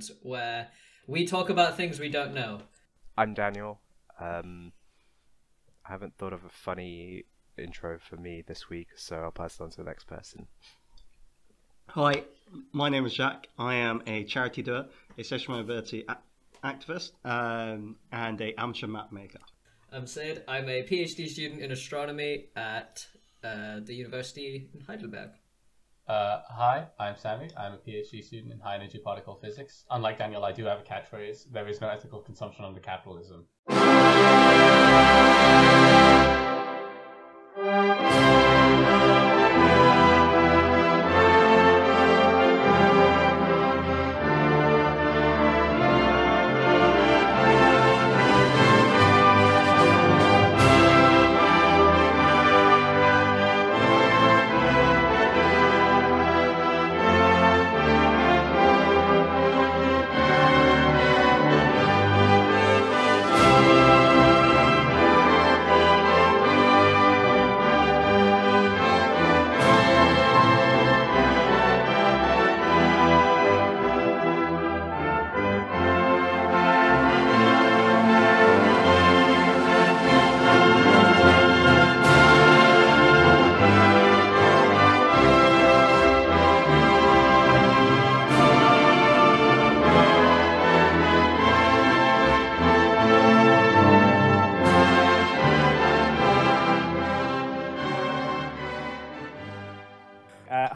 segment where we talk about things we don't know. I'm Daniel. I haven't thought of a funny intro for me this week, so I'll pass it on to the next person. Hi, my name is Jacque. I am a charity doer, a social mobility activist, and a amateur map maker. I'm Sid. I'm a PhD student in astronomy at the University in Heidelberg. Hi, I'm Sammy. I'm a PhD student in high energy particle physics. Unlike Daniel, I do have a catchphrase: there is no ethical consumption under capitalism.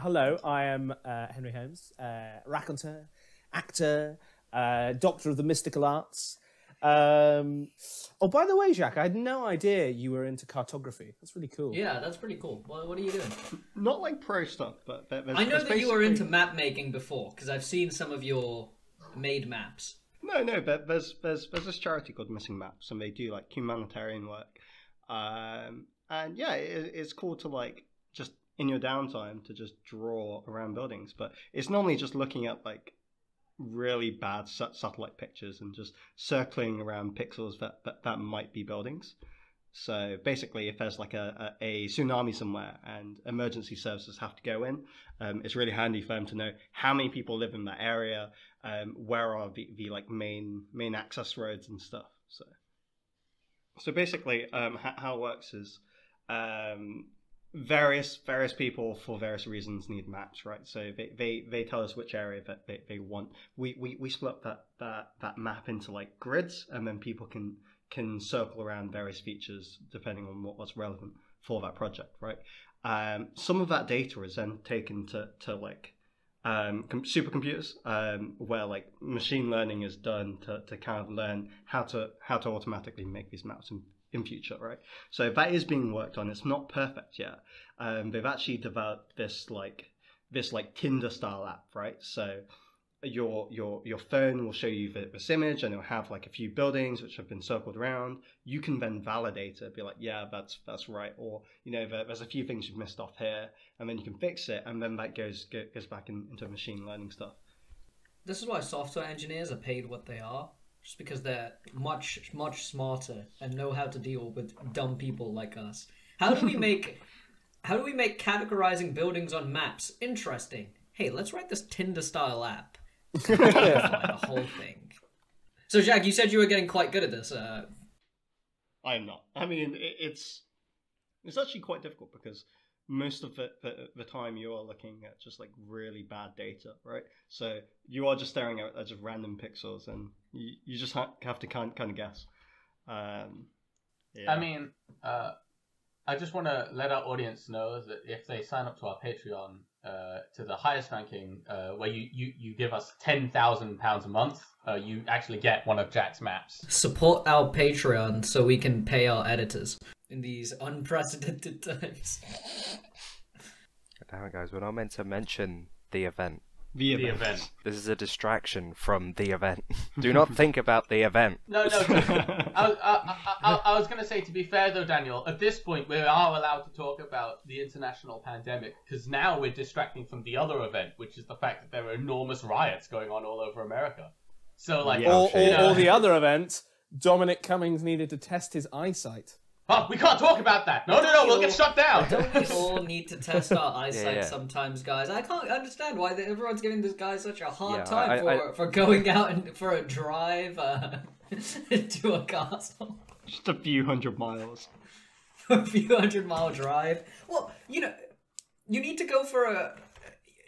Hello, I am Henry Holmes, raconteur, actor, doctor of the mystical arts. Oh, by the way, Jacque, I had no idea you were into cartography. That's really cool. Yeah, that's pretty cool. What are you doing? Not like pro stuff, but I know that you were into map making before, because I've seen some of your made maps. No, but there's this charity called Missing Maps, and they do like humanitarian work. And yeah, it's cool to like just in your downtime to just draw around buildings, but it's normally just looking at like really bad satellite pictures and just circling around pixels that might be buildings. So basically, if there's like a tsunami somewhere and emergency services have to go in, it's really handy for them to know how many people live in that area, where are the like main access roads and stuff. So basically, how it works is various people for various reasons need maps, right? So they tell us which area that they want. We split that map into like grids, and then people can circle around various features depending on what's relevant for that project, right? Some of that data is then taken to like supercomputers, where like machine learning is done to kind of learn how to automatically make these maps in future, right? So that is being worked on. It's not perfect yet. They've actually developed this Tinder style app, right? So your phone will show you this image, and it'll have like a few buildings which have been circled around. You can then validate it, be like, yeah, that's right, or you know, there's a few things you've missed off here, and then you can fix it, and then that goes back into machine learning stuff. This is why software engineers are paid what they are. Just because they're much smarter and know how to deal with dumb people like us. How do we make categorizing buildings on maps interesting? Hey, let's write this Tinder style app. The whole thing. So, Jacque, you said you were getting quite good at this. I'm not. I mean, it's actually quite difficult because most of the time you are looking at just like really bad data, right? So you are just staring at just random pixels, and you just have to kind of guess. Yeah. I mean, I just want to let our audience know that if they sign up to our Patreon, to the highest ranking, where you give us £10,000 a month, you actually get one of Jacque's maps. Support our Patreon so we can pay our editors in these unprecedented times. Damn it, guys, we're not meant to mention the event. The event. This is a distraction from the event. Do not think about the event. No. I was going to say, to be fair though, Daniel, at this point we are allowed to talk about the international pandemic, because now we're distracting from the other event, which is the fact that there are enormous riots going on all over America. So, like, or the other event, Dominic Cummings needed to test his eyesight. Oh, we can't talk about that. No, we'll get shut down. Don't we all need to test our eyesight Yeah. sometimes, guys? I can't understand why everyone's giving this guy such a hard Yeah, time for going out and for a drive to a castle. Just a few 100 miles. A few 100-mile drive. Well, you know, you need to go for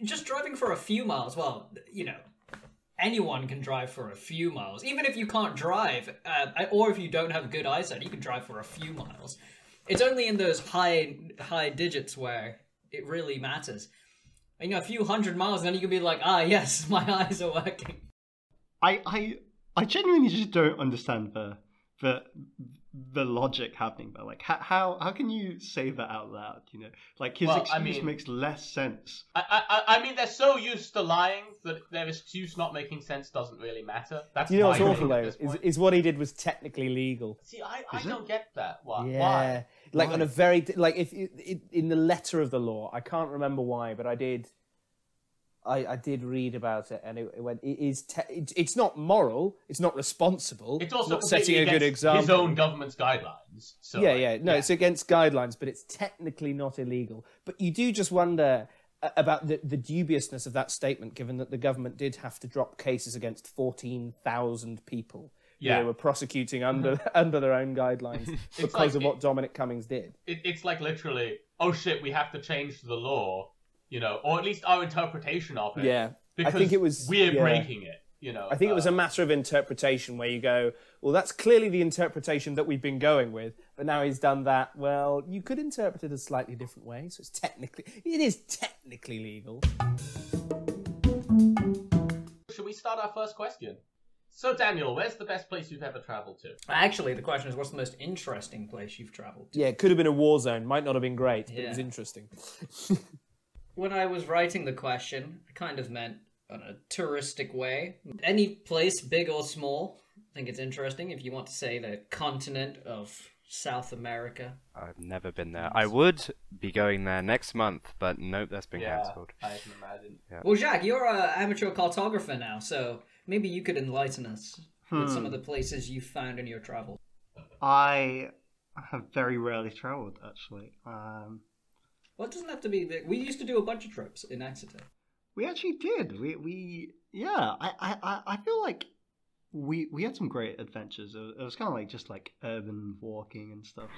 just driving for a few miles. Well, you know, anyone can drive for a few miles. Even if you can't drive, or if you don't have good eyesight, you can drive for a few miles. It's only in those high digits where it really matters. And, you know, a few 100 miles, and then you can be like, yes, my eyes are working. I genuinely just don't understand the logic happening there. Like, how can you say that out loud? You know, like his excuse makes less sense. I mean, they're so used to lying that their excuse not making sense doesn't really matter. That's You know what's my awful thing at though this point. is what he did was technically legal. See, I don't get that. Why? Yeah, Why? like on a very like if in the letter of the law, I can't remember why, but I did read about it, and it went. It's not moral. It's not responsible. It's also not setting a good against example. his own government's guidelines. So No, it's against guidelines, but it's technically not illegal. But you do just wonder about the dubiousness of that statement, given that the government did have to drop cases against 14,000 people. Yeah. They were prosecuting under their own guidelines because of what Dominic Cummings did. It's like literally, oh shit, we have to change the law, you know, or at least our interpretation of it. Yeah, because I think it was we're breaking it. You know, I think it was a matter of interpretation where you go, well, that's clearly the interpretation that we've been going with, but now he's done that. Well, you could interpret it a slightly different way, so it is technically legal. Should we start our first question? So, Daniel, where's the best place you've ever travelled to? Actually, the question is, what's the most interesting place you've travelled to? Yeah, it could have been a war zone. Might not have been great, but it was interesting. When I was writing the question, I kind of meant on a touristic way. Any place, big or small, I think it's interesting. If you want to say the continent of South America. I've never been there. I would be going there next month, but nope, that's been cancelled. I can imagine. Yeah. Well, Jacque, you're an amateur cartographer now, so maybe you could enlighten us with some of the places you found in your travels. I have very rarely travelled, actually. Well, it doesn't have to be big. We used to do a bunch of trips in Exeter. We actually did. I feel like we had some great adventures. It was kind of like just like urban walking and stuff.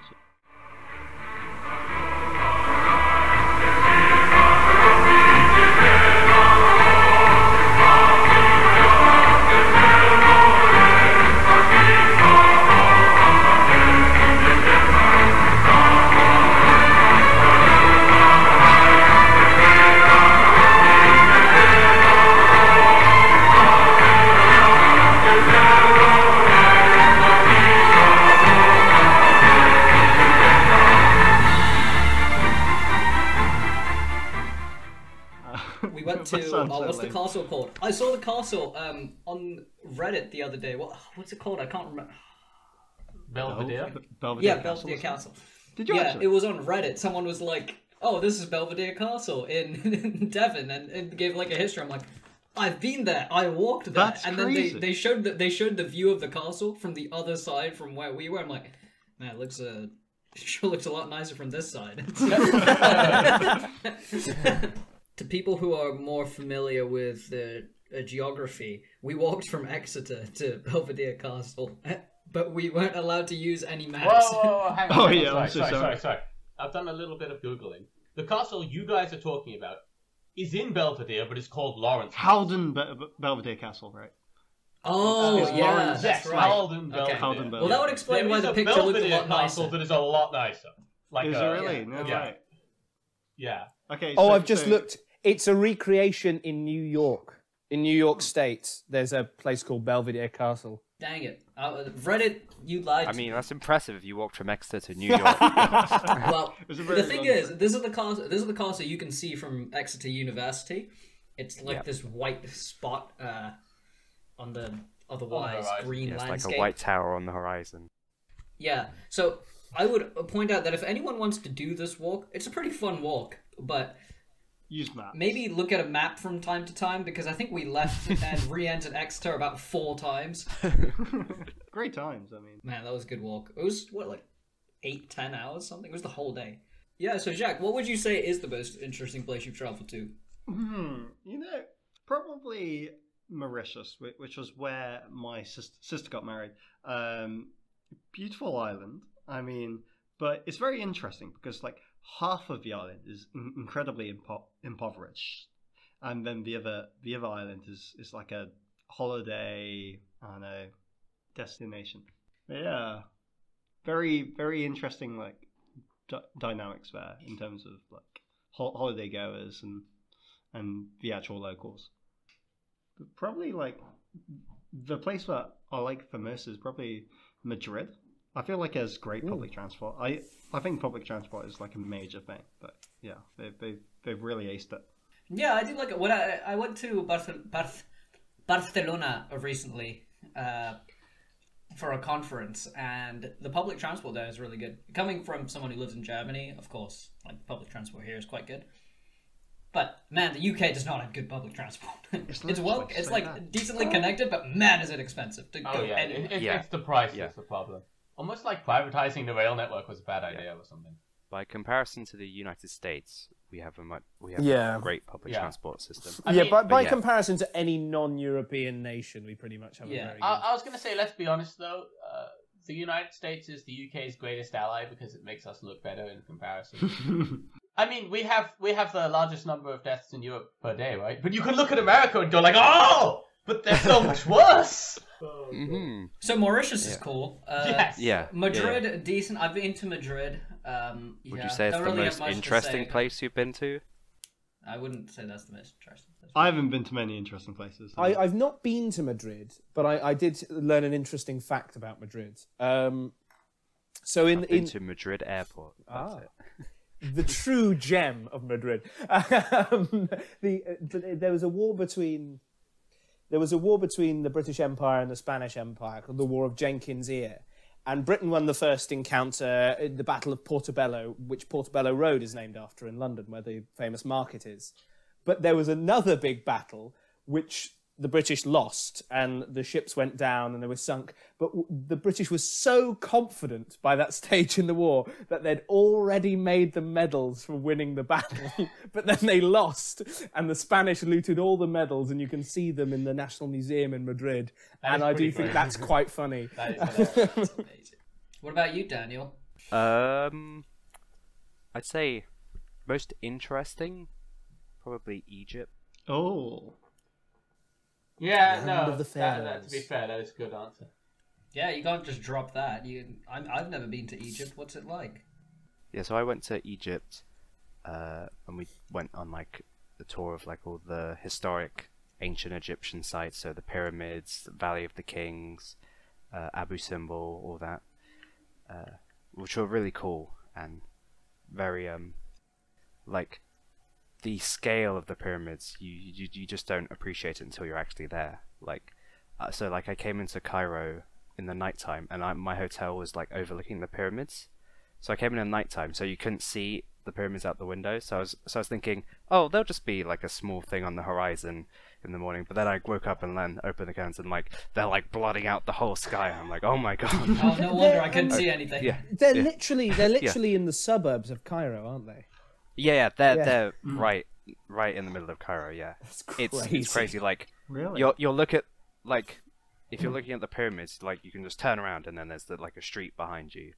We went to what's the castle called? I saw the castle on Reddit the other day. What's it called? I can't remember. Belvedere? Belvedere Belvedere Castle. Did you actually? It was on Reddit. Someone was like, "Oh, this is Belvedere Castle in Devon," and gave like a history. I'm like, I've been there. I walked there. That's and crazy. then they showed the view of the castle from the other side from where we were. I'm like, man, it sure looks a lot nicer from this side. To people who are more familiar with geography, we walked from Exeter to Belvedere Castle, but we weren't allowed to use any maps. Whoa, hang on. Oh, hang on, yeah, I'm so sorry. I've done a little bit of Googling. The castle you guys are talking about is in Belvedere, but it's called Lawrence. Howden Belvedere Castle, right? Oh, It's yeah, Lawrence. that's Yes, right. Howden Okay. Belvedere. Howden Well, that would explain why the picture looked a lot castle nicer. that is a lot nicer. Like Is it really? yeah. No, Yeah. right. Yeah. Okay. Oh, so- I've just so- looked. It's a recreation in New York. In New York State, there's a place called Belvedere Castle. Dang it. Reddit, you lied. I to mean, me. that's impressive if you walked from Exeter to New York. Well, was a very the thing long is, trip. this is the castle you can see from Exeter University. It's like this white spot on the otherwise horizon. green Yeah, it's landscape. like a white tower on the horizon. Yeah, so I would point out that if anyone wants to do this walk, it's a pretty fun walk, but Use maps. maybe look at a map from time to time, because I think we left and re-entered Exeter about 4 times. Great times. I mean, Man, that was a good walk. It was, what, like 8-10 hours, something. It was the whole day. Yeah, so Jacque, what would you say is the most interesting place you've traveled to? Probably Mauritius, which was where my sister got married. Beautiful island. I mean, but it's very interesting because like half of the island is incredibly impoverished, and then the other island is like a holiday, I don't know, destination. But yeah, very very interesting like dynamics there in terms of like holiday goers and the actual locals. But probably like the place that I like the most is probably Madrid. I feel like there's great public transport. I think public transport is like a major thing, but yeah, they've really aced it. Yeah, I do like it. When I went to Barcelona recently for a conference, and the public transport there is really good. Coming from someone who lives in Germany, of course, like public transport here is quite good. But man, the UK does not have good public transport. It's decently connected, but man, is it expensive to go anywhere. It's the price that's the problem. Almost like privatizing the rail network was a bad idea or something. By comparison to the United States, we have a great public transport system. By comparison to any non-European nation, we pretty much have a very good... I was going to say, let's be honest though, the United States is the UK's greatest ally because it makes us look better in comparison. I mean, we have the largest number of deaths in Europe per day, right? But you can look at America and go like, oh, but they're so much worse. So Mauritius is cool. Yes. Yeah. Madrid, decent. I've been to Madrid. Would you say it's the most interesting place you've been to? I wouldn't say that's the most interesting place. I haven't been to many interesting places. I've not been to Madrid, but I did learn an interesting fact about Madrid. I've been to Madrid Airport. That's it. The true gem of Madrid. There was a war between the British Empire and the Spanish Empire called the War of Jenkins' Ear. And Britain won the first encounter in the Battle of Portobello, which Portobello Road is named after in London, where the famous market is. But there was another big battle, which the British lost, and the ships went down and they were sunk. But the British were so confident by that stage in the war that they'd already made the medals for winning the battle. But then they lost, and the Spanish looted all the medals, and you can see them in the National Museum in Madrid. And I do think that's quite funny. That is amazing. What about you, Daniel? I'd say most interesting, probably Egypt. Oh. Yeah, Land no, of the to be fair, that is a good answer. Yeah, you can't just drop that. I've never been to Egypt. What's it like? Yeah, so I went to Egypt, and we went on like the tour of like all the historic ancient Egyptian sites, so the pyramids, the Valley of the Kings, Abu Simbel, all that, which were really cool and very like the scale of the pyramids. You just don't appreciate it until you're actually there. Like, so like I came into Cairo in the nighttime, and my hotel was like overlooking the pyramids. So I came in at nighttime, so you couldn't see the pyramids out the window. So I was thinking, oh, they'll just be like a small thing on the horizon in the morning. But then I woke up and then opened the curtains, and like they're like blotting out the whole sky. And I'm like, oh my god. Oh, no wonder I couldn't see anything. Yeah. They're literally in the suburbs of Cairo, aren't they? Yeah, they're right in the middle of Cairo. Yeah, it's crazy. Like, really, you'll look at like if you're looking at the pyramids, like you can just turn around and then there's like a street behind you.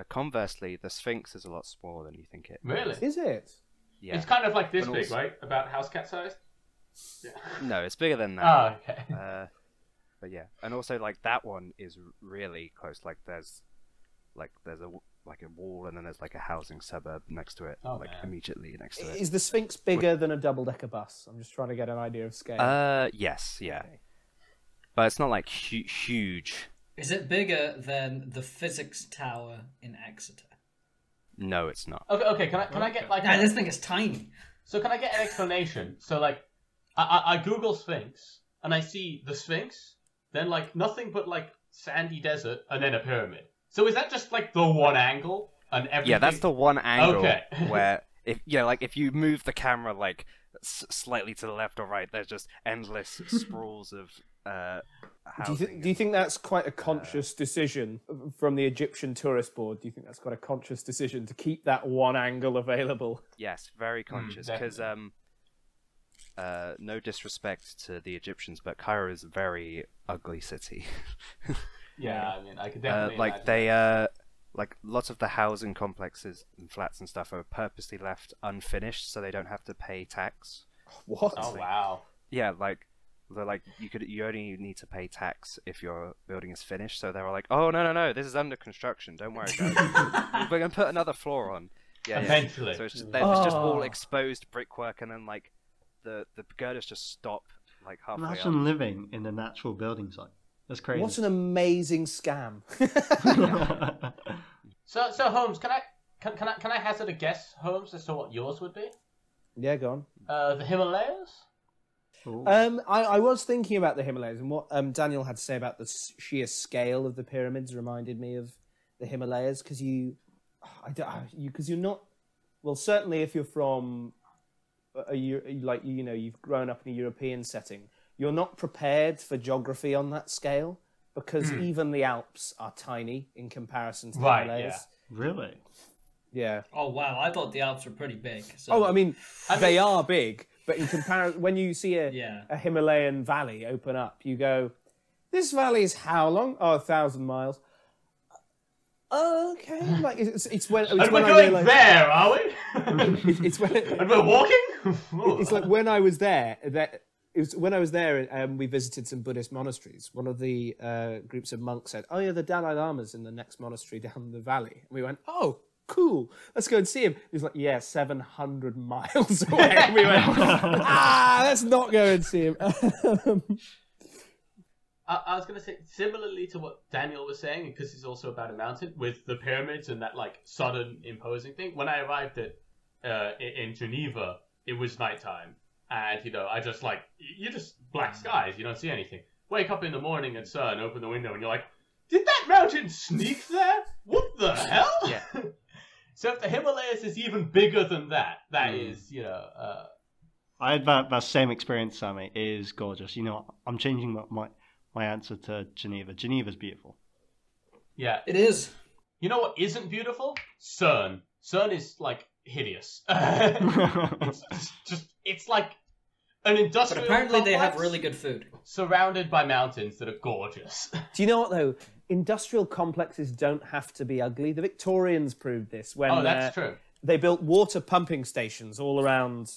Conversely, the Sphinx is a lot smaller than you think it Really? Is it? Yeah. It's kind of like this big, right? About house cat sized. Yeah. No, it's bigger than that. Oh, okay. But yeah, and also like that one is really close. Like there's a wall, and then there's like a housing suburb next to it, immediately next to it. Is the Sphinx bigger than a double-decker bus? I'm just trying to get an idea of scale. Yes, yeah. Okay. But it's not like huge. Is it bigger than the physics tower in Exeter? No, it's not. Okay. Can I get like? Nah, this thing is tiny. So can I get an explanation? So like, I Google Sphinx and I see the Sphinx, then like nothing but like sandy desert, and then a pyramid. So is that just like the one angle and everything? Yeah, that's the one angle Okay. where if like if you move the camera like slightly to the left or right, there's just endless sprawls of housing. Do you think that's quite a conscious decision from the Egyptian tourist board? Do you think that's quite a conscious decision to keep that one angle available? Yes, very conscious, because no disrespect to the Egyptians, but Cairo is a very ugly city. Yeah, I mean, I could definitely like imagine they like lots of the housing complexes and flats and stuff are purposely left unfinished so they don't have to pay tax. What? Oh wow. Yeah, like they're like you only need to pay tax if your building is finished. So they were like, oh no, this is under construction. Don't worry, guys. We're gonna put another floor on. Yeah, Eventually. Yeah. So it's just all exposed brickwork, and then like the girders just stop like halfway Imagine up. living in a natural building site. That's crazy. What an amazing scam! So Holmes, can I hazard a guess, Holmes, as to what yours would be? Yeah, go The Himalayas. on. I was thinking about the Himalayas, and what Daniel had to say about the sheer scale of the pyramids reminded me of the Himalayas, because you're not. Well, certainly if you're from you've grown up in a European setting, you're not prepared for geography on that scale, because even the Alps are tiny in comparison to the Himalayas. Yeah. Really? Yeah. Oh wow, I thought the Alps were pretty big. So... Oh, I mean, they are big, but in comparison, when you see a Himalayan valley open up, you go, "This valley is how long? Oh, 1,000 miles." Okay, like it's when. And we're going there, are we? It's when. And we're walking. It's like when I was there. It was when I was there. We visited some Buddhist monasteries. One of the groups of monks said, "Oh yeah, the Dalai Lama's in the next monastery down the valley." And we went, "Oh, cool. Let's go and see him." He was like, "Yeah, 700 miles away." And we went, let's not go and see him." I was going to say, similarly to what Daniel was saying, because it's also about a mountain, with the pyramids and that like sudden imposing thing. When I arrived in Geneva, it was nighttime. And, I just you just black skies, you don't see anything. Wake up in the morning at sun, open the window, and you're like, did that mountain sneak there? What the hell? Yeah. So if the Himalayas is even bigger than that, that is, I had that same experience, Sammy. It is gorgeous. I'm changing my answer to Geneva. Geneva's beautiful. Yeah. It is. You know what isn't beautiful? CERN. CERN is, hideous. It's like an industrial But apparently they have complex really good food. surrounded by mountains that are gorgeous. Do you know what though? Industrial complexes don't have to be ugly. The Victorians proved this when That's true. they built water pumping stations all around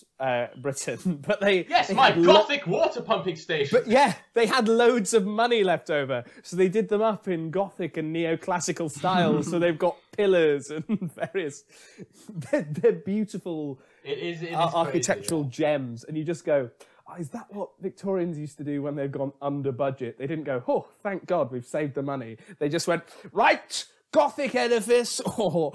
Britain. But they My had gothic water pumping station. But yeah, they had loads of money left over, so they did them up in Gothic and neoclassical styles. So they've got pillars and various. They're beautiful. It is architectural crazy, gems, and you just go, "Oh, is that what Victorians used to do when they've gone under budget?" They didn't go, "Oh, thank God, we've saved the money." They just went, "Right, Gothic edifice, or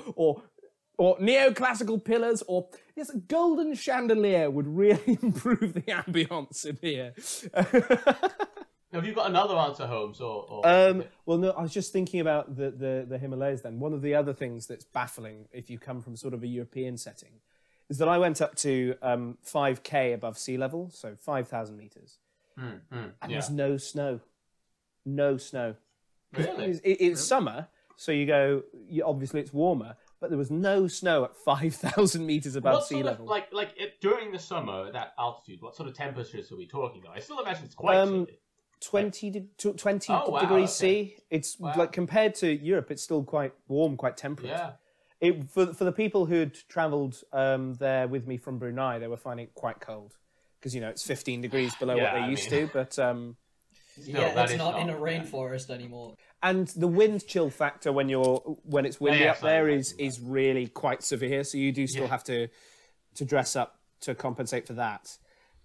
neoclassical pillars, or yes, a golden chandelier would really improve the ambience in here." Have you got another answer, Holmes? Well, no, I was just thinking about the Himalayas then. One of the other things that's baffling if you come from sort of a European setting is that I went up to 5K above sea level, so 5,000 meters, and there's no snow. No snow. Really? It's summer, so obviously it's warmer, but there was no snow at 5,000 meters above sea level. During the summer at that altitude, what sort of temperatures are we talking about? I still imagine it's quite chilly. 20 wow, degrees okay. C. It's compared to Europe, it's still quite warm, quite temperate. Yeah. For the people who'd travelled there with me from Brunei, they were finding it quite cold because it's 15 degrees below what they used to. But it's not in a rainforest anymore. And the wind chill factor when it's windy up there is really quite severe. So you do still have to dress up to compensate for that.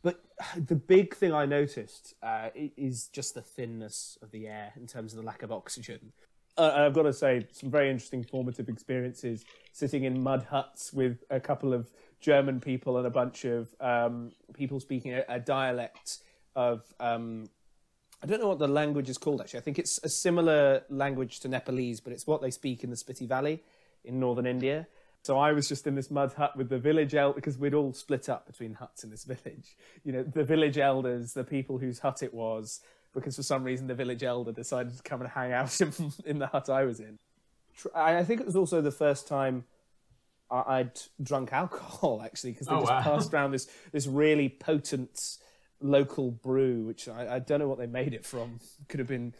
But the big thing I noticed is just the thinness of the air in terms of the lack of oxygen. I've got to say, some very interesting formative experiences sitting in mud huts with a couple of German people and a bunch of people speaking a dialect of... I don't know what the language is called, actually. I think it's a similar language to Nepalese, but it's what they speak in the Spiti Valley in northern India. So I was just in this mud hut with the village elder, because we'd all split up between huts in this village. You know, the village elders, the people whose hut it was, because for some reason the village elder decided to come and hang out in the hut I was in. I think it was also the first time I'd drunk alcohol, actually, because they passed around this really potent local brew, which I don't know what they made it from. Could have been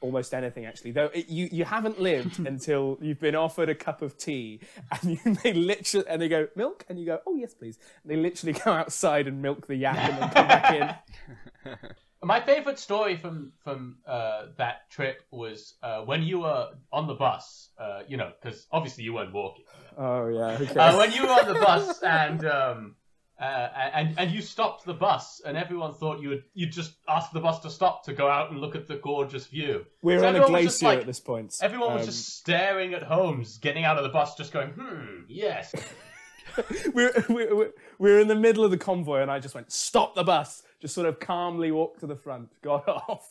almost anything, actually. Though you haven't lived until you've been offered a cup of tea, and they go, milk, and you go, oh yes please. And they literally go outside and milk the yak and then come back in. My favourite story from that trip was when you were on the bus. You know, because obviously you weren't walking. Oh yeah. Okay. When you were on the bus and you stopped the bus, and everyone thought you'd just ask the bus to stop to go out and look at the gorgeous view. We're on a glacier at this point. Everyone was just staring at Holmes getting out of the bus, just going, yes. we're in the middle of the convoy, and I just went, stop the bus. Just sort of calmly walked to the front, got off,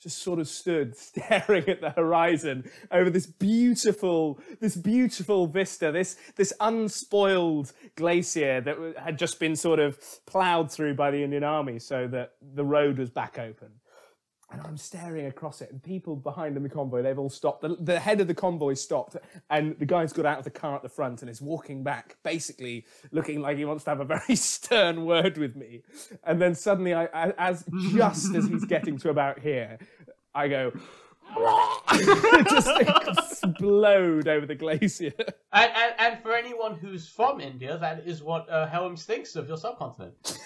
just sort of stood staring at the horizon over this beautiful vista, this unspoiled glacier that had just been sort of ploughed through by the Indian Army so that the road was back open. And I'm staring across it, and people behind in the convoy, they've all stopped. The head of the convoy stopped, and the guy's got out of the car at the front and is walking back, basically looking like he wants to have a very stern word with me. And then suddenly, just as he's getting to about here, I go, just explode over the glacier. And for anyone who's from India, that is what Holmes thinks of your subcontinent.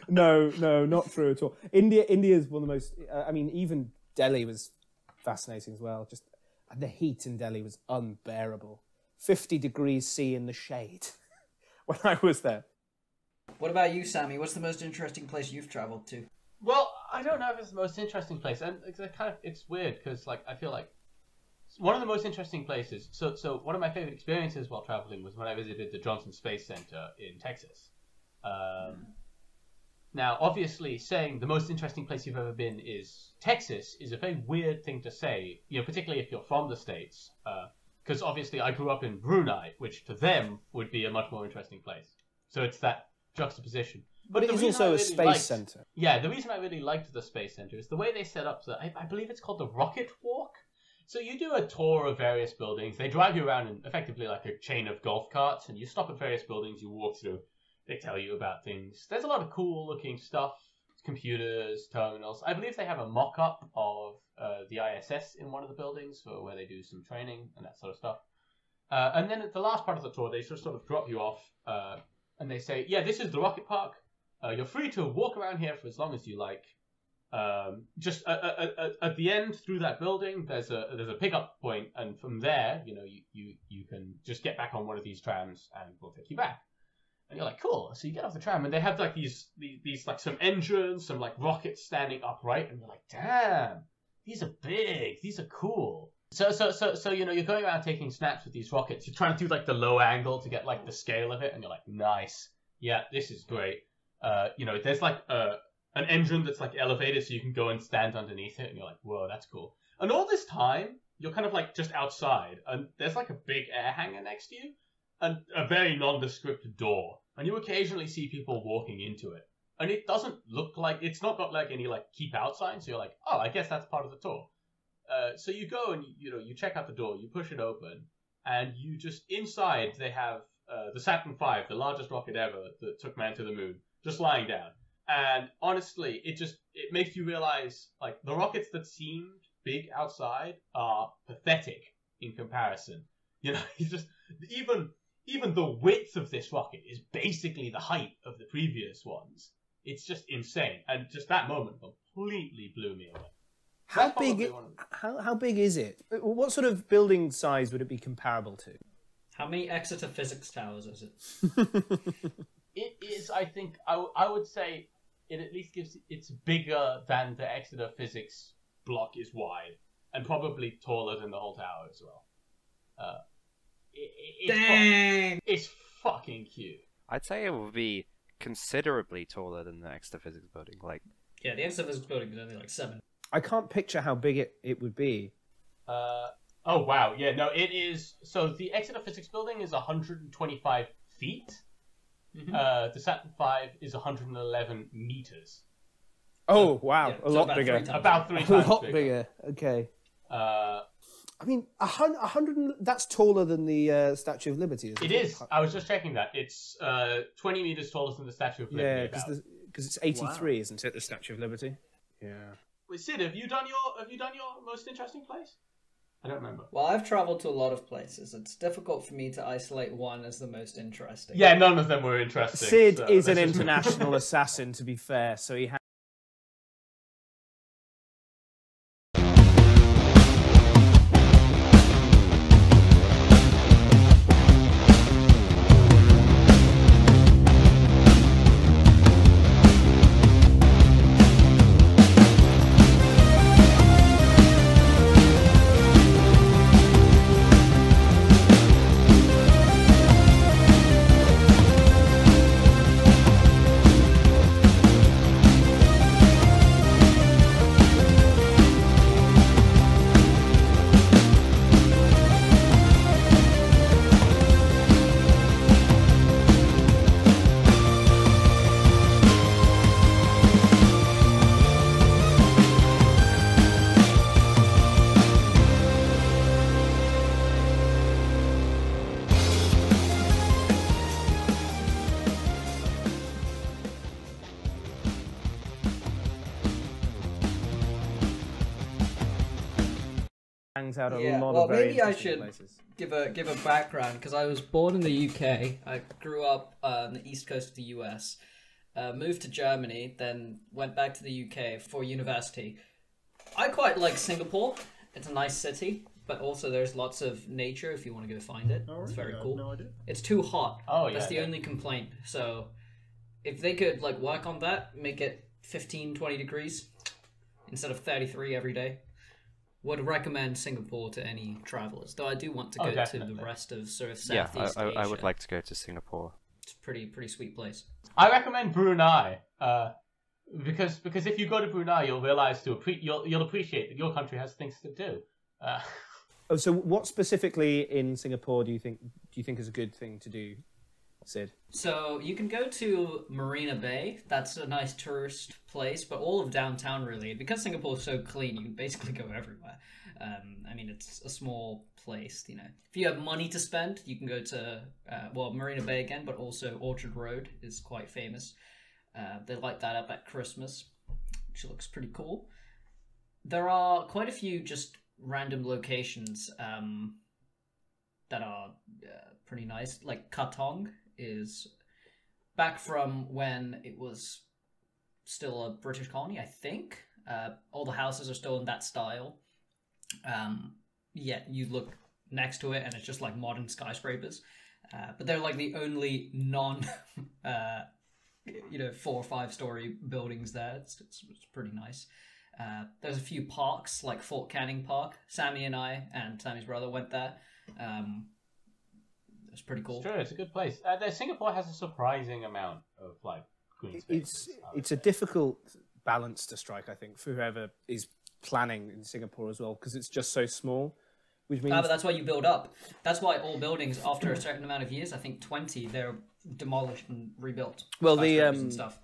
No, not true at all. India is one of the most. I mean, even Delhi was fascinating as well. Just the heat in Delhi was unbearable. 50 degrees C in the shade when I was there. What about you, Sammy? What's the most interesting place you've travelled to? Well, I don't know if it's the most interesting place, and it's weird because I feel like one of the most interesting places. So one of my favorite experiences while traveling was when I visited the Johnson Space Center in Texas. Now, obviously, saying the most interesting place you've ever been is Texas is a very weird thing to say, you know, particularly if you're from the States, because obviously I grew up in Brunei, which to them would be a much more interesting place. So it's that juxtaposition. But it is also a space center. Yeah, the reason I really liked the Space Center is the way they set up I believe it's called the Rocket Walk. So you do a tour of various buildings. They drive you around in effectively like a chain of golf carts, and you stop at various buildings, you walk through. They tell you about things. There's a lot of cool looking stuff. Computers, terminals. I believe they have a mock-up of the ISS in one of the buildings for where they do some training and that sort of stuff. And then at the last part of the tour, they just sort of drop you off and they say, yeah, this is the rocket park. You're free to walk around here for as long as you like. Just at the end through that building, there's a pickup point, and from there, you know, you can just get back on one of these trams and we'll take you back. And you're like, cool. So you get off the tram, and they have like these like some engines, some like rockets standing upright, and you're like, damn, these are big, these are cool. So you know, you're going around taking snaps with these rockets. You're trying to do like the low angle to get like the scale of it, and you're like, nice, yeah, this is great. You know, there's like an engine that's like elevated, so you can go and stand underneath it, and you're like, whoa, that's cool. And all this time, you're kind of like just outside, and there's like a big air hangar next to you. And a very nondescript door, and you occasionally see people walking into it, and it doesn't look like it's not got like any like keep out signs. So you're like, oh, I guess that's part of the tour. So you go and you check out the door, you push it open, and you just inside they have the Saturn V, the largest rocket ever that took man to the moon, just lying down. And honestly, it makes you realize like the rockets that seemed big outside are pathetic in comparison. You know, it's just even the width of this rocket is basically the height of the previous ones. It's just insane. And just that moment completely blew me away. How big is it? What sort of building size would it be comparable to? How many Exeter physics towers is it? It is, I think, I would say it at least it's bigger than the Exeter physics block is wide, and probably taller than the whole tower as well. It's fucking cute. I'd say it would be considerably taller than the Exeter Physics building. Like, yeah, the Exeter Physics building is only like 7. I can't picture how big it would be. Oh wow, yeah, no, it is. So the Exeter Physics Building is 125 feet. The Saturn V is 111 meters. Oh wow, Yeah, a so lot about bigger. 3 times. About 3 A times lot bigger. bigger. Okay. Uh, I mean, 100. That's taller than the Statue of Liberty. Isn't it is. I was just checking that. It's 20 meters taller than the Statue of Yeah, Liberty. because it's 83, isn't it? The Statue of Liberty. Yeah. Wait, Sid, have you done your most interesting place? I don't remember. Well, I've traveled to a lot of places. It's difficult for me to isolate one as the most interesting. Yeah, none of them were interesting. Sid so is an let's just- international assassin, to be fair, so he has. Hangs out a Yeah, lot well, of very maybe I interesting should places. give a background because I was born in the UK. I grew up on the east coast of the US, moved to Germany, then went back to the UK for university. I quite like Singapore. It's a nice city, but also there's lots of nature if you want to go find it. It's very cool. No idea. It's too hot. Oh, That's yeah, the only complaint. So if they could like work on that, make it 15, 20 degrees instead of 33 every day. Would recommend Singapore to any travelers, though I do want to go to definitely. the rest of sort of Yeah, Southeast I Asia. would like to go to Singapore. It's a pretty sweet place. I recommend Brunei, because if you go to Brunei, you'll realize you'll appreciate that your country has things to do. Oh, so what specifically in Singapore do you think is a good thing to do, Sid? So you can go to Marina Bay. That's a nice tourist place, but all of downtown really, because Singapore's so clean, you can basically go everywhere. I mean, it's a small place, you know. If you have money to spend, you can go to Marina Bay again, but also Orchard Road is quite famous. They light that up at Christmas, which looks pretty cool. There are quite a few just random locations that are pretty nice. Like Katong is back from when it was still a British colony, I think. All the houses are still in that style. You look next to it and it's just like modern skyscrapers. But they're like the only non 4 or 5 story buildings there. It's pretty nice. There's a few parks like Fort Canning Park. Sammy and I and Sammy's brother went there. It's pretty cool. It's true, it's a good place. Singapore has a surprising amount of like green space. It's a difficult balance to strike, I think, for whoever is planning in Singapore as well, because it's just so small. Which means But that's why you build up. That's why all buildings, after a certain amount of years, I think 20, they're demolished and rebuilt. Well, Skyscrapers and stuff.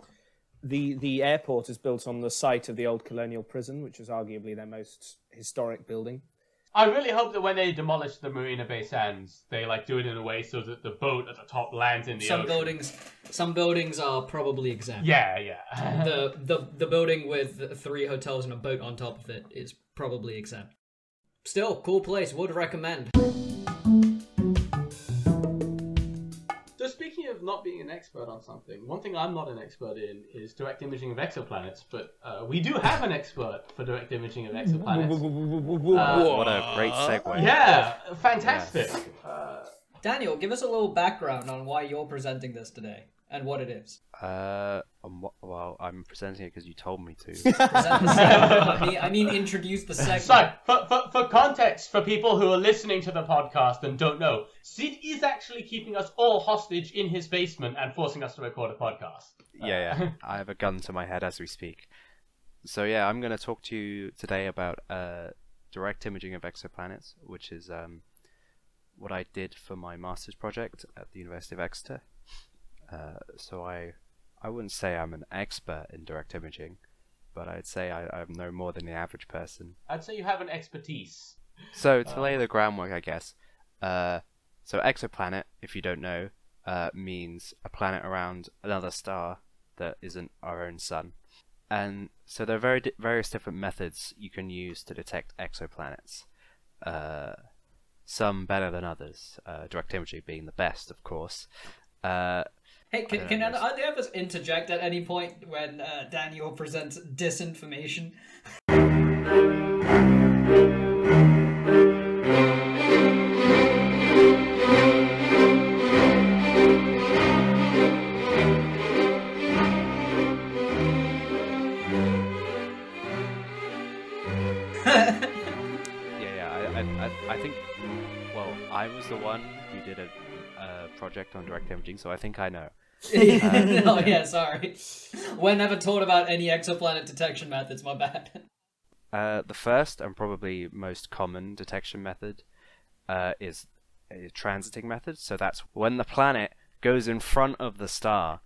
the airport is built on the site of the old colonial prison, which is arguably their most historic building. I really hope that when they demolish the Marina Bay Sands, they like do it in a way so that the boat at the top lands in the ocean. Some buildings are probably exempt. Yeah. The building with 3 hotels and a boat on top of it is probably exempt. Still, cool place. Would recommend. So speaking of not being an expert on something, one thing I'm not an expert in is direct imaging of exoplanets, but we do have an expert for direct imaging of exoplanets. What a great segue. Yeah, fantastic. Daniel, give us a little background on why you're presenting this today and what it is. Well, I'm presenting it because you told me to. Present the segment. I mean, introduce the segment. So, for context, for people who are listening to the podcast and don't know, Sid is actually keeping us all hostage in his basement and forcing us to record a podcast. Yeah. I have a gun to my head as we speak. So yeah, I'm going to talk to you today about direct imaging of exoplanets, which is what I did for my master's project at the University of Exeter. So I wouldn't say I'm an expert in direct imaging, but I'd say I know more than the average person. I'd say you have an expertise. So to lay the groundwork, I guess. So exoplanet, if you don't know, means a planet around another star that isn't our own sun. And so there are various different methods you can use to detect exoplanets. Some better than others, direct imaging being the best, of course. Hey, can either of us interject at any point when Daniel presents disinformation? I think, well, I was the one who did a project on direct imaging, so I think I know. Oh yeah, sorry. We're never taught about any exoplanet detection methods, my bad. The first and probably most common detection method is a transiting method. So that's when the planet goes in front of the star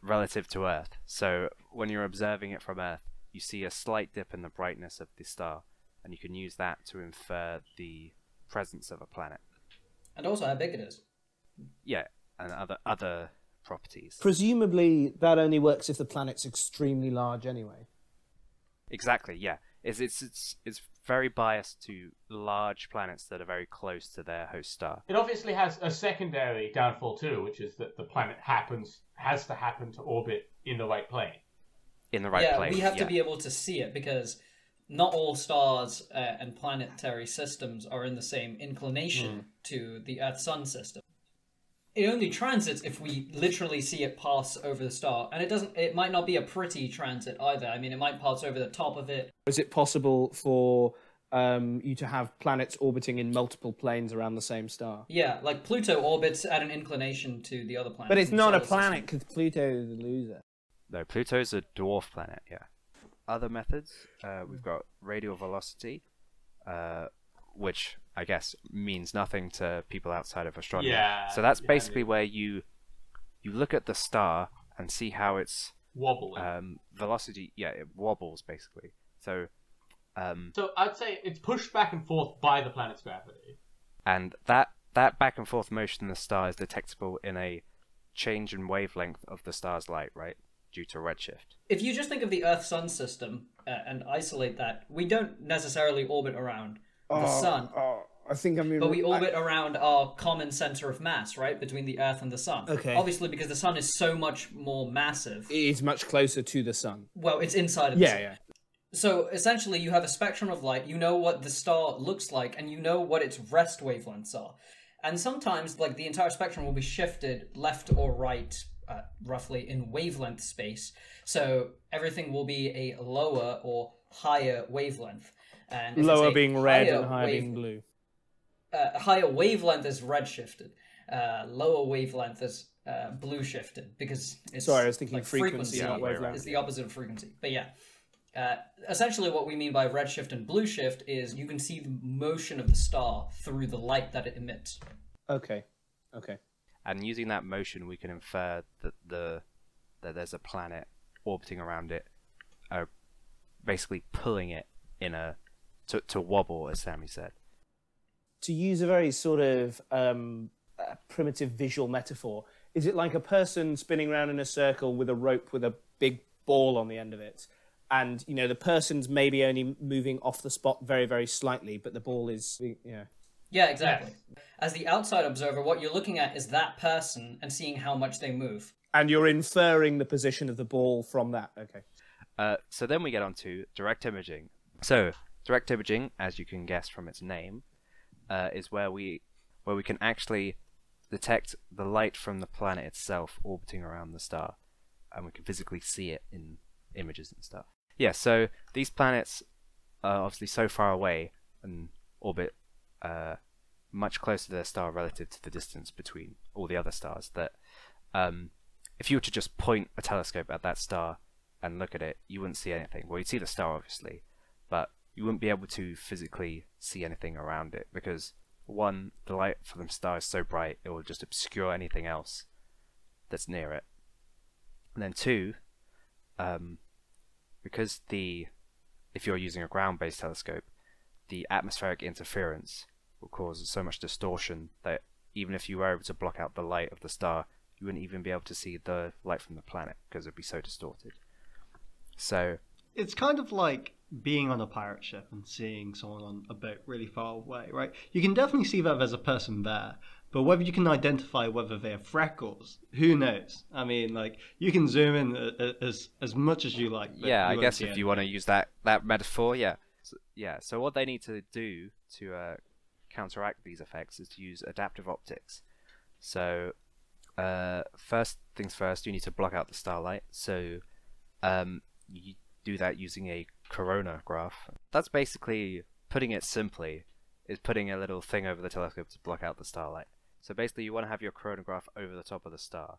relative to Earth. So when you're observing it from Earth, you see a slight dip in the brightness of the star, and you can use that to infer the presence of a planet. And also how big it is. Yeah, and other properties. Presumably, that only works if the planet's extremely large anyway. Exactly, yeah. It's very biased to large planets that are very close to their host star. It obviously has a secondary downfall too, which is that the planet has to happen to orbit in the right plane. In the right plane. We have to be able to see it because not all stars and planetary systems are in the same inclination to the Earth-Sun system. It only transits if we literally see it pass over the star, and it might not be a pretty transit either. I mean, it might pass over the top of it. Is it possible for you to have planets orbiting in multiple planes around the same star? Yeah, like Pluto orbits at an inclination to the other planets. But it's not a planet because Pluto is a loser. No, Pluto's a dwarf planet, yeah. Other methods, we've got radial velocity, which I guess means nothing to people outside of astronomy. Yeah, so that's basically where you look at the star and see how it's wobbling. Velocity, yeah, it wobbles basically. So I'd say it's pushed back and forth by the planet's gravity. And that back and forth motion in the star is detectable in a change in wavelength of the star's light, right? Due to redshift. If you just think of the Earth-Sun system and isolate that, we don't necessarily orbit around the Sun. I think But we orbit around our common center of mass, right? Between the Earth and the Sun. Okay. Obviously, because the Sun is so much more massive. It is much closer to the Sun. Well, it's inside of the Sun. Yeah. So, essentially, you have a spectrum of light, you know what the star looks like, and you know what its rest wavelengths are. And sometimes, like, the entire spectrum will be shifted left or right, roughly in wavelength space. So everything will be a lower or higher wavelength. And lower being red and higher being blue. Higher wavelength is red shifted. Lower wavelength is blue shifted because it's I was thinking like frequency not wavelength. Is the opposite of frequency. But yeah. Essentially what we mean by red shift and blue shift is you can see the motion of the star through the light that it emits. Okay. And using that motion, we can infer that there's a planet orbiting around it, basically pulling it in to wobble, as Sammy said. To use a very sort of primitive visual metaphor, is it like a person spinning around in a circle with a rope with a big ball on the end of it? And, you know, the person's maybe only moving off the spot very, very slightly, but the ball is, Yeah, exactly. As the outside observer, what you're looking at is that person and seeing how much they move. And you're inferring the position of the ball from that. Okay. So then we get on to direct imaging. So direct imaging, as you can guess from its name, is where we can actually detect the light from the planet itself orbiting around the star, and we can physically see it in images and stuff. Yeah, so these planets are obviously so far away and orbit much closer to their star relative to the distance between all the other stars that if you were to just point a telescope at that star and look at it, you wouldn't see anything. Well, you'd see the star obviously, but you wouldn't be able to physically see anything around it because, one, the light from the star is so bright it will just obscure anything else that's near it. And then two, because if you're using a ground-based telescope, the atmospheric interference will cause so much distortion that even if you were able to block out the light of the star, you wouldn't even be able to see the light from the planet because it would be so distorted. So it's kind of like being on a pirate ship and seeing someone on a boat really far away, right? You can definitely see that there's a person there, but whether you can identify whether they have freckles, who knows? I mean, like, you can zoom in as much as you like. Yeah, I guess if you want to use that metaphor, yeah. So what they need to do to counteract these effects is to use adaptive optics. So first things first, you need to block out the starlight. So you do that using a coronagraph. That's basically, putting it simply, is putting a little thing over the telescope to block out the starlight. So basically you want to have your coronagraph over the top of the star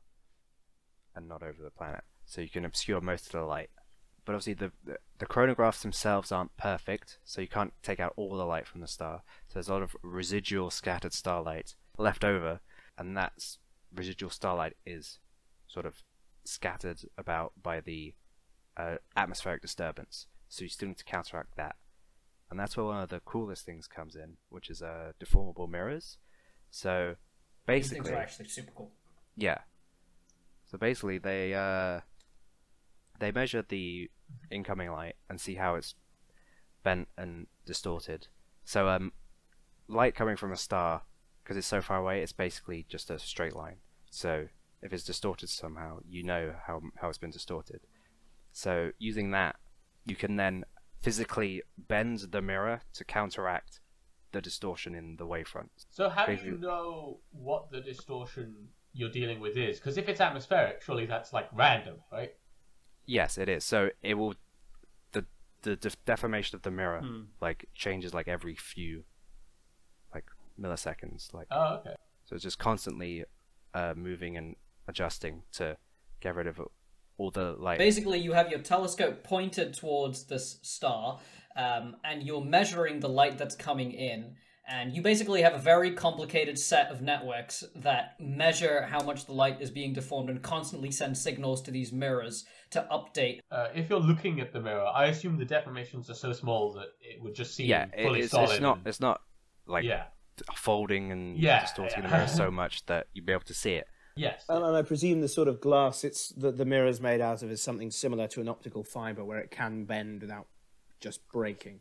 and not over the planet, so you can obscure most of the light. But obviously the coronagraphs themselves aren't perfect, so you can't take out all the light from the star. So there's a lot of residual scattered starlight left over, and that residual starlight is sort of scattered about by the atmospheric disturbance. So you still need to counteract that. And that's where one of the coolest things comes in, which is deformable mirrors. So basically, these things are actually super cool. Yeah. So basically, they measure the incoming light and see how it's bent and distorted. So light coming from a star, because it's so far away, it's basically just a straight line. So if it's distorted somehow, you know how it's been distorted. So using that, you can then physically bend the mirror to counteract the distortion in the wavefront. So how do you know what the distortion you're dealing with is? Because if it's atmospheric, surely that's like random, right? Yes, it is. So it will, the deformation of the mirror like changes like every few like milliseconds. Like, oh, okay. So it's just constantly moving and adjusting to get rid of all the light. Basically, you have your telescope pointed towards this star, and you're measuring the light that's coming in, and you basically have a very complicated set of networks that measure how much the light is being deformed and constantly send signals to these mirrors to update. If you're looking at the mirror, I assume the deformations are so small that it would just seem fully solid. It's not like folding and distorting the mirror so much that you'd be able to see it. Yes. And I presume the sort of glass the mirror's made out of is something similar to an optical fibre where it can bend without just breaking.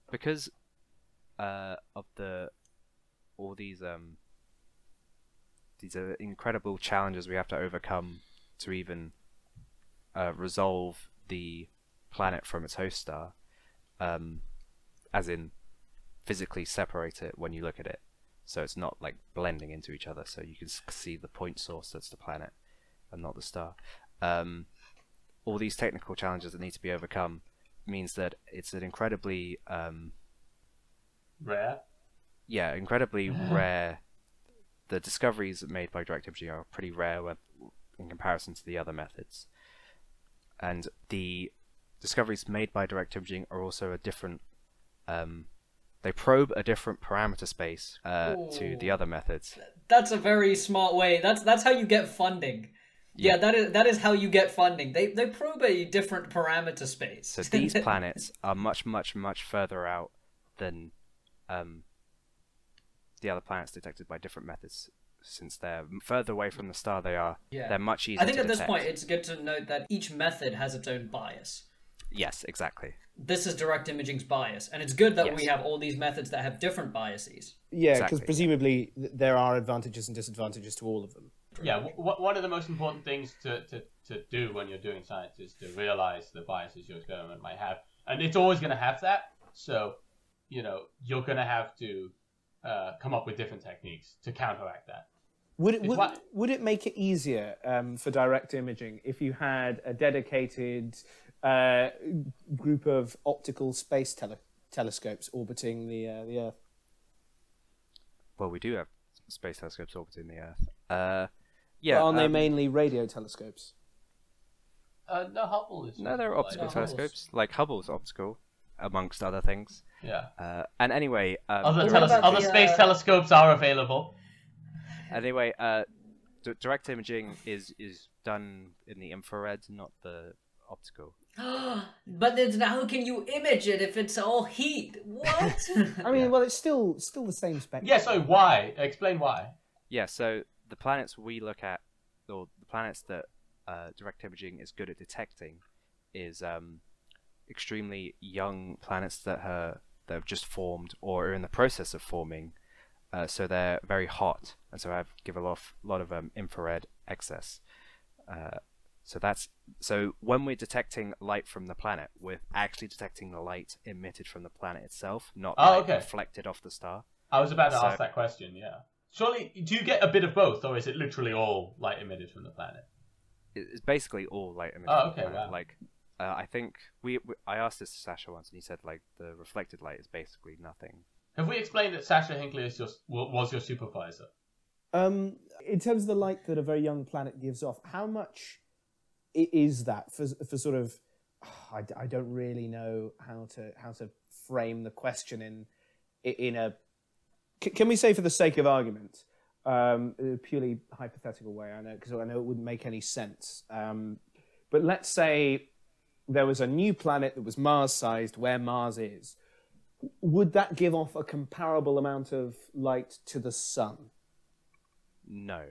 Because of all these are incredible challenges we have to overcome to even resolve the planet from its host star, as in physically separate it when you look at it. So it's not like blending into each other, so you can see the point source that's the planet and not the star. All these technical challenges that need to be overcome means that it's an incredibly rare. Yeah, incredibly rare. The discoveries made by direct imaging are pretty rare in comparison to the other methods, and the discoveries made by direct imaging are also a different. They probe a different parameter space to the other methods. That's a very smart way. That's how you get funding. Yeah, that is how you get funding. They probe a different parameter space. So these planets are much, much, much further out than the other planets detected by different methods. Since they're further away from the star they're much easier to detect. I think at this point it's good to note that each method has its own bias. Yes, exactly. This is direct imaging's bias, and it's good that we have all these methods that have different biases. Yeah, because presumably there are advantages and disadvantages to all of them. Yeah, one of the most important things to do when you're doing science is to realize the biases your experiment might have, and it's always going to have that. So, you're going to have to come up with different techniques to counteract that. Would it make it easier for direct imaging if you had a dedicated group of optical space telescopes orbiting the Earth? Well, we do have space telescopes orbiting the Earth. Yeah, but aren't they mainly radio telescopes? No, Hubble is. No, they're optical telescopes. Like Hubble's optical. amongst other things. Yeah. And anyway, Other space telescopes are available. Anyway, direct imaging is done in the infrared, not the optical. But then how can you image it if it's all heat? What? I mean, well, it's still the same spectrum. Yeah, so why? Explain why. Yeah, so the planets we look at, or the planets that direct imaging is good at detecting, is extremely young planets that have just formed or are in the process of forming. So they're very hot, and so give a lot of infrared excess. So when we're detecting light from the planet, we're actually detecting the light emitted from the planet itself, not reflected off the star. I was about to ask that question. Yeah. Surely, do you get a bit of both, or is it literally all light emitted from the planet? It's basically all light emitted. Oh, okay, wow. Like, I think I asked this to Sasha once, and he said like the reflected light is basically nothing. Have we explained that Sasha Hinckley was your supervisor? In terms of the light that a very young planet gives off, how much is that for sort of? I don't really know how to frame the question in a. Can we say, for the sake of argument, a purely hypothetical way? I know, because I know it wouldn't make any sense. But let's say there was a new planet that was Mars-sized, where Mars is. Would that give off a comparable amount of light to the sun? No,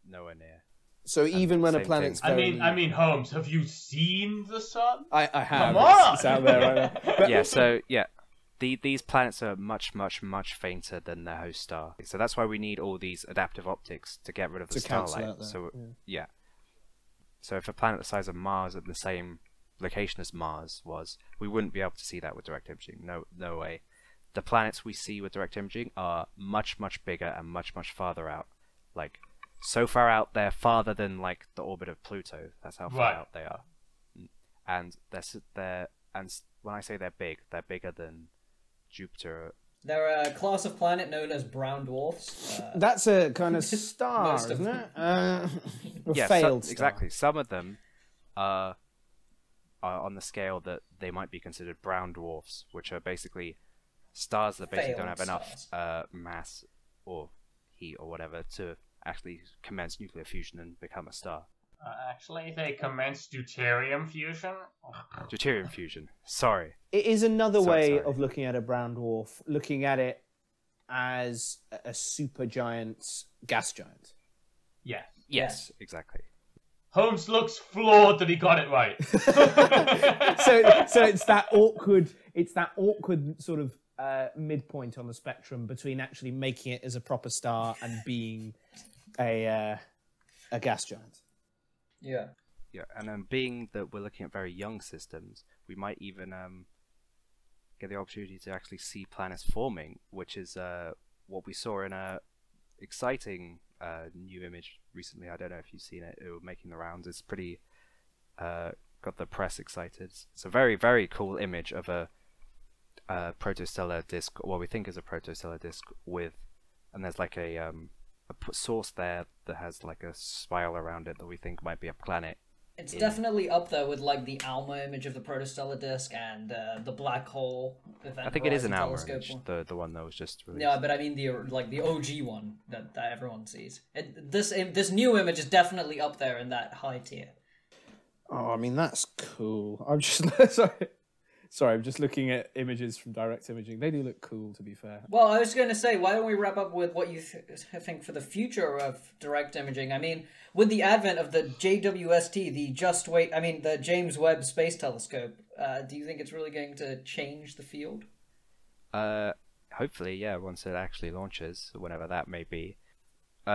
nowhere near. So even when a planet's very... I mean, Holmes, have you seen the sun? I have. Come on! It's out there right now. But... Yeah, so, yeah. These planets are much, much, much fainter than their host star. So that's why we need all these adaptive optics to get rid of the starlight. So, yeah. So if a planet the size of Mars at the same location as Mars was, we wouldn't be able to see that with direct imaging. No way. The planets we see with direct imaging are much, much bigger and much, much farther out. Like, so far out, they're farther than like the orbit of Pluto. That's how far out they are. And when I say they're big, they're bigger than Jupiter. They're a class of planet known as brown dwarfs. That's a kind of star, isn't it? Yeah, failed star. Exactly. Some of them are on the scale that they might be considered brown dwarfs, which are basically stars that basically don't have enough mass or heat or whatever to actually commence nuclear fusion and become a star. Actually, they commenced deuterium fusion. Deuterium fusion. Sorry. It is another way of looking at a brown dwarf, looking at it as a supergiant gas giant. Yeah. Yes, exactly. Holmes looks flawed that he got it right. so it's that awkward sort of midpoint on the spectrum between actually making it as a proper star and being a gas giant. Yeah. Yeah, and being that we're looking at very young systems, we might even get the opportunity to actually see planets forming, which is what we saw in a exciting new image recently. I don't know if you've seen it. It was making the rounds. It's pretty got the press excited. It's a very, very cool image of a protostellar disk, what we think is a protostellar disk and there's like a source there that has like a spiral around it that we think might be a planet. It's definitely up there with like the ALMA image of the protostellar disk and the black hole event. I think it is an ALMA telescope image, the one that was just released. Yeah, but I mean the OG one that everyone sees. This new image is definitely up there in that high tier. Oh, I mean that's cool. I'm just sorry, I'm just looking at images from direct imaging. They do look cool, to be fair. Well, I was going to say, why don't we wrap up with what you think for the future of direct imaging? I mean, with the advent of the JWST, the James Webb Space Telescope, do you think it's really going to change the field? Hopefully, yeah, once it actually launches, whenever that may be.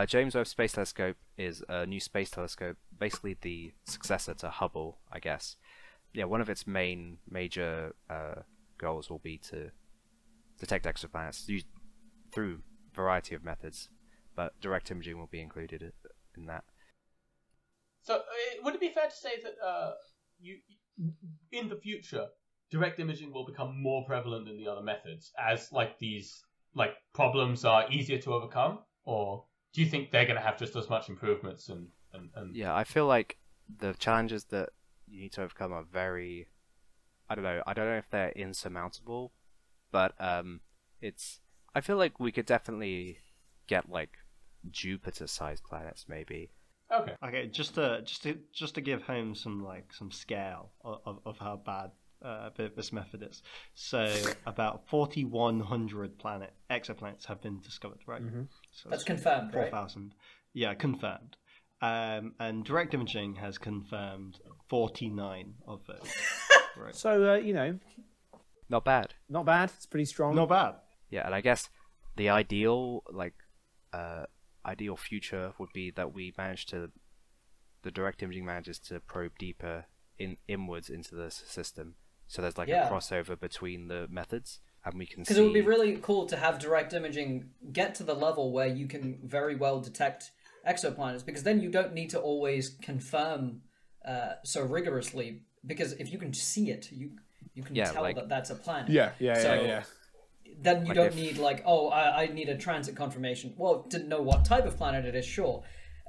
James Webb Space Telescope is a new space telescope, basically the successor to Hubble, I guess. Yeah, one of its major goals will be to detect exoplanets through a variety of methods, but direct imaging will be included in that. So, would it be fair to say that in the future, direct imaging will become more prevalent than the other methods, as these problems are easier to overcome, or do you think they're going to have just as much improvements and? Yeah, I feel like the challenges that you need to overcome are very I don't know. I don't know if they're insurmountable, but it's. I feel like we could definitely get like Jupiter-sized planets, maybe. Okay. Okay, just to give Holmes some scale of how bad this method is. So about 4,100 exoplanets have been discovered, right? Mm-hmm. So That's confirmed, right? 4,000. Yeah, confirmed. And direct imaging has confirmed 49 of those. Right. So Not bad. not bad. It's pretty strong. Not bad. Yeah, and I guess the ideal future would be that the direct imaging manages to probe deeper inwards into the system. So there's like a crossover between the methods, and we can see. Because it would be really cool to have direct imaging get to the level where you can very well detect exoplanets, because then you don't need to always confirm so rigorously. Because if you can see it, you can tell that that's a planet. Yeah. Then you don't need I need a transit confirmation. Well, to know what type of planet it is, sure.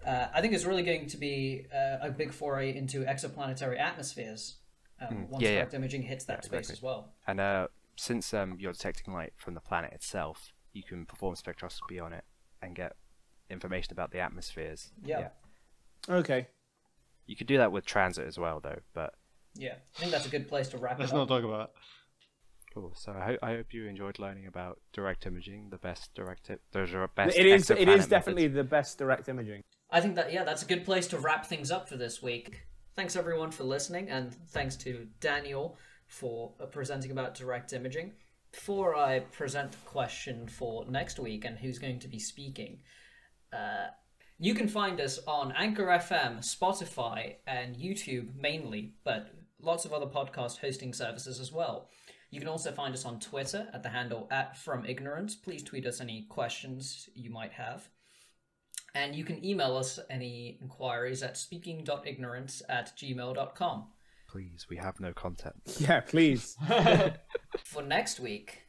I think it's really going to be a big foray into exoplanetary atmospheres once direct imaging hits that space as well. And since you're detecting light from the planet itself, you can perform spectroscopy on it and get information about the atmospheres. Yeah. Okay. You could do that with transit as well, though. But yeah, I think that's a good place to wrap Let's it up. not talk about it. cool. So I hope you enjoyed learning about direct imaging, the best It is exoplanet definitely methods. the best direct imaging. I think that, that's a good place to wrap things up for this week. Thanks everyone for listening, and thanks to Daniel for presenting about direct imaging. Before I present the question for next week and who's going to be speaking, you can find us on Anchor FM, Spotify, and YouTube mainly, but lots of other podcast hosting services as well. You can also find us on Twitter at the handle @FromIgnorance. Please tweet us any questions you might have. And you can email us any inquiries at speaking.ignorance@gmail.com. Please, we have no content. Yeah, please. For next week,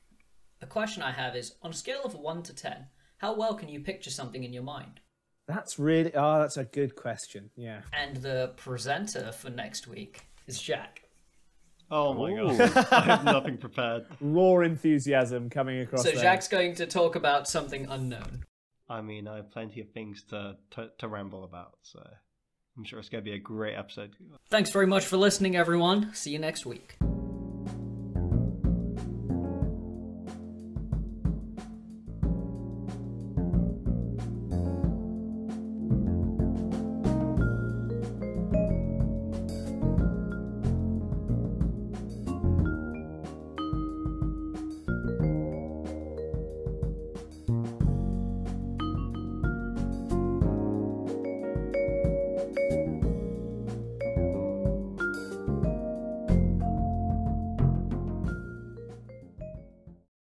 the question I have is, on a scale of 1 to 10, how well can you picture something in your mind? That's a good question. Yeah. And the presenter for next week is Jacque. Oh my god, I have nothing prepared. Raw enthusiasm coming across So there. Jacque's going to talk about something unknown. I mean, I have plenty of things to ramble about, so I'm sure it's going to be a great episode. Thanks very much for listening, everyone. See you next week.